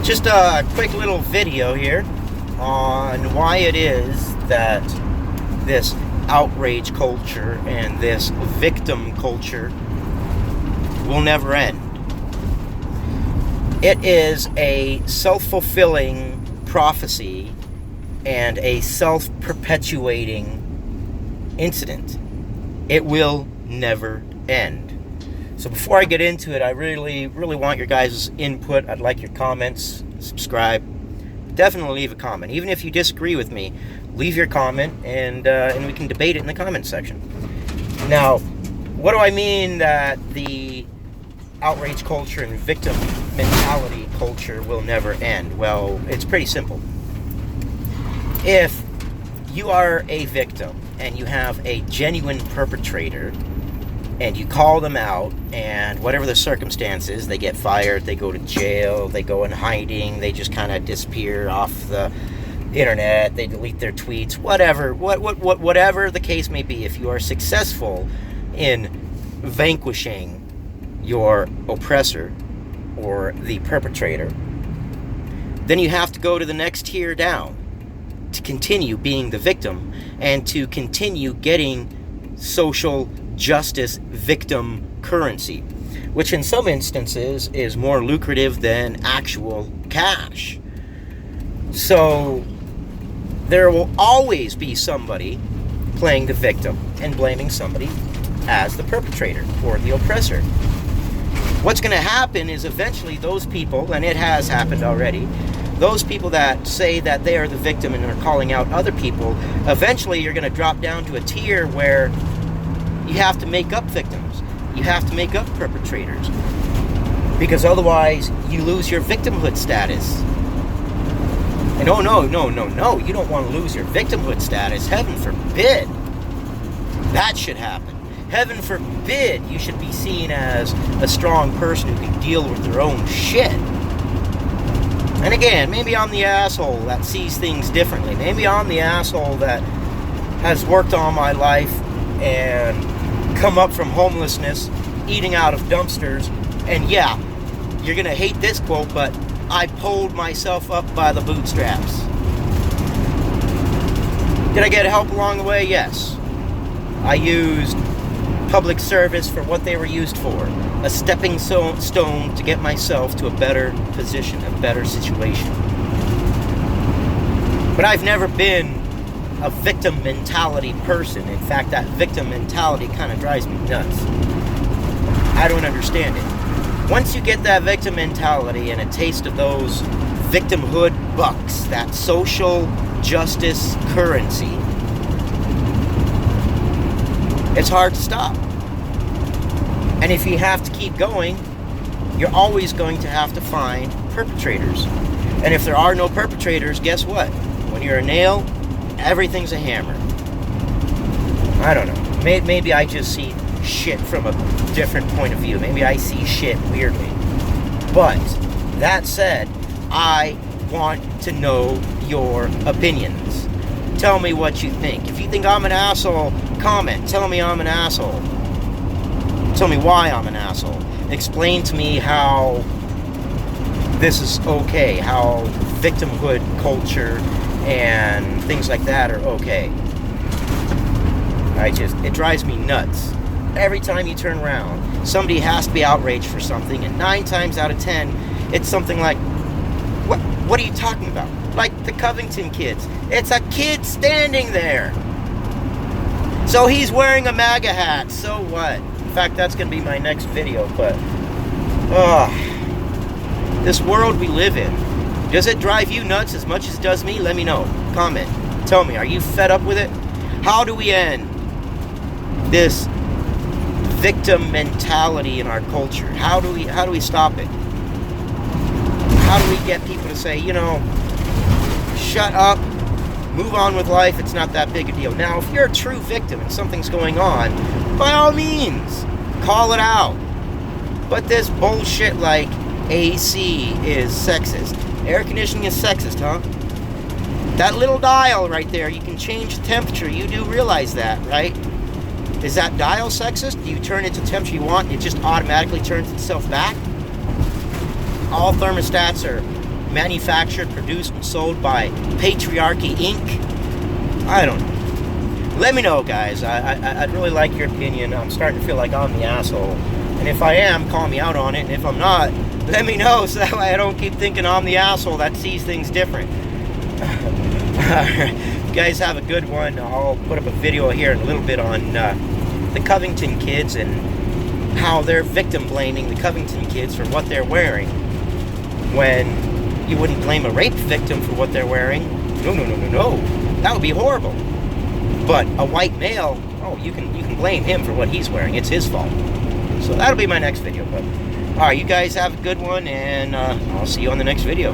Just a quick little video here on why it is that this outrage culture and this victim culture will never end. It is a self-fulfilling prophecy and a self-perpetuating incident. It will never end. So before I get into it, I really want your guys' input. I'd like your comments, subscribe. Definitely leave a comment. Even if you disagree with me, leave your comment and we can debate it in the comment section. Now, what do I mean that the outrage culture and victim mentality culture will never end? Well, it's pretty simple. If you are a victim and you have a genuine perpetrator and you call them out, and whatever the circumstances, they get fired, they go to jail, they go in hiding, they just kind of disappear off the internet, they delete their tweets, whatever the case may be. If you are successful in vanquishing your oppressor or the perpetrator, then you have to go to the next tier down to continue being the victim and to continue getting social justice victim currency, which in some instances is more lucrative than actual cash. So there will always be somebody playing the victim and blaming somebody as the perpetrator or the oppressor. What's going to happen is eventually those people, and it has happened already, those people that say that they are the victim and are calling out other people, eventually you're going to drop down to a tier where you have to make up victims. You have to make up perpetrators. Because otherwise, you lose your victimhood status. And oh, no. You don't want to lose your victimhood status. Heaven forbid that should happen. Heaven forbid you should be seen as a strong person who can deal with their own shit. And again, maybe I'm the asshole that sees things differently. Maybe I'm the asshole that has worked all my life and come up from homelessness, eating out of dumpsters, and yeah, you're gonna hate this quote, but I pulled myself up by the bootstraps. Did I get help along the way? Yes. I used public service for what they were used for, a stepping stone to get myself to a better position, a better situation. But I've never been a victim mentality person. In fact, that victim mentality kind of drives me nuts. I don't understand it. Once you get that victim mentality and a taste of those victimhood bucks, that social justice currency, it's hard to stop. And if you have to keep going, you're always going to have to find perpetrators. And if there are no perpetrators, guess what? When you're a nail, everything's a hammer. I don't know. Maybe I just see shit from a different point of view. Maybe I see shit weirdly. But that said, I want to know your opinions. Tell me what you think. If you think I'm an asshole, comment. Tell me I'm an asshole. Tell me why I'm an asshole. Explain to me how this is okay, how victimhood culture and things like that are okay. It drives me nuts. Every time you turn around, somebody has to be outraged for something, and 9 times out of 10, it's something like, what are you talking about? Like the Covington kids. It's a kid standing there. So he's wearing a MAGA hat, so what? In fact, that's going to be my next video, but this world we live in, does it drive you nuts as much as it does me? Let me know. Comment. Tell me, are you fed up with it? How do we end this victim mentality in our culture? How do we stop it? How do we get people to say, shut up, move on with life, it's not that big a deal? Now, if you're a true victim and something's going on, by all means, call it out. But this bullshit like AC is sexist, air conditioning is sexist, huh? That little dial right there, you can change the temperature. You do realize that, right? Is that dial sexist? Do you turn it to the temperature you want and it just automatically turns itself back? All thermostats are manufactured, produced, and sold by Patriarchy Inc. I don't know. Let me know, guys. I'd really like your opinion. I'm starting to feel like I'm the asshole. And if I am, call me out on it. And if I'm not, let me know so that way I don't keep thinking I'm the asshole that sees things different. You guys have a good one. I'll put up a video here in a little bit on the Covington kids and how they're victim blaming the Covington kids for what they're wearing, when you wouldn't blame a rape victim for what they're wearing. No. That would be horrible. But a white male, oh, you can blame him for what he's wearing. It's his fault. So that'll be my next video. But all right, you guys have a good one, and I'll see you on the next video.